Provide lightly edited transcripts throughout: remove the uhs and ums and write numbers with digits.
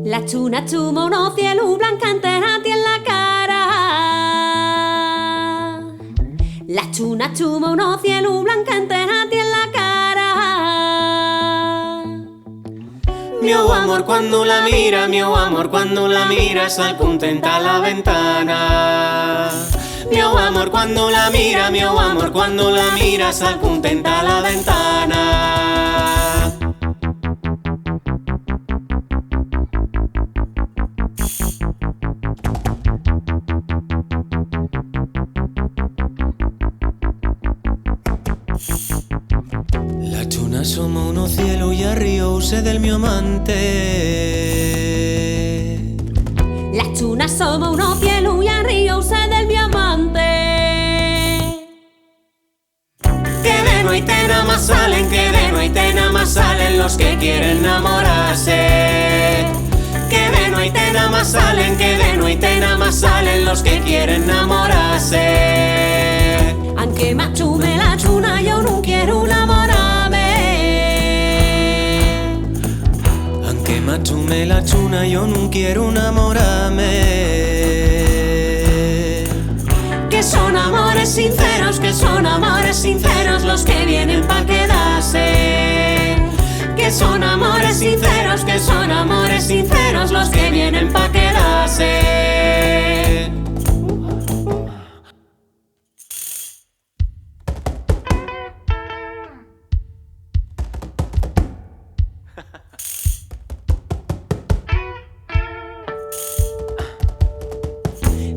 La chuna chuma unos cielo blanca entera en la cara. La chuna chuma unos cielo blanca entera en la cara. Mio amor cuando la mira, mio amor cuando la mira, sal contenta a la ventana. Mio amor cuando la mira, mio amor cuando la mira, sal contenta a la ventana. La chuna asoma uno cielo y arrióse del mio amante. La chuna asoma unos cielo y arrióse del mi amante. Que de noite nada más salen, que de noite nada más salen los que quieren enamorarse. Que de noite nada más salen, que de noite nada más salen los que quieren enamorarse. Aunque machume la chuna, yo no quiero enamorarme. Aunque machume la chuna, yo no quiero enamorarme. Que son amores sinceros, que son amores sinceros los que vienen pa' quedarse. Que son amores sinceros, que son amores sinceros los que vienen pa' quedarse.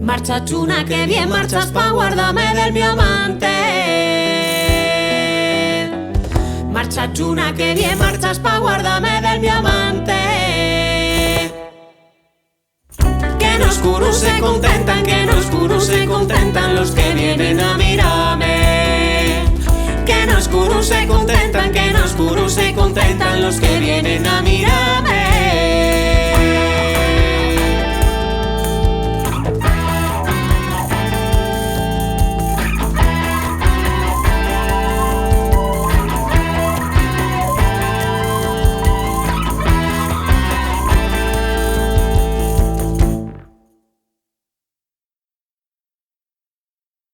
Marcha chuna, que bien marchas pa' guardarme del mi amante. Marcha chuna, que bien marchas pa' guardarme del mi amante. Que en oscuro se contentan, que en oscuro se contentan los que vienen a mirarme. Que en oscuro se contentan, que en oscuro se contentan los que vienen a mirarme.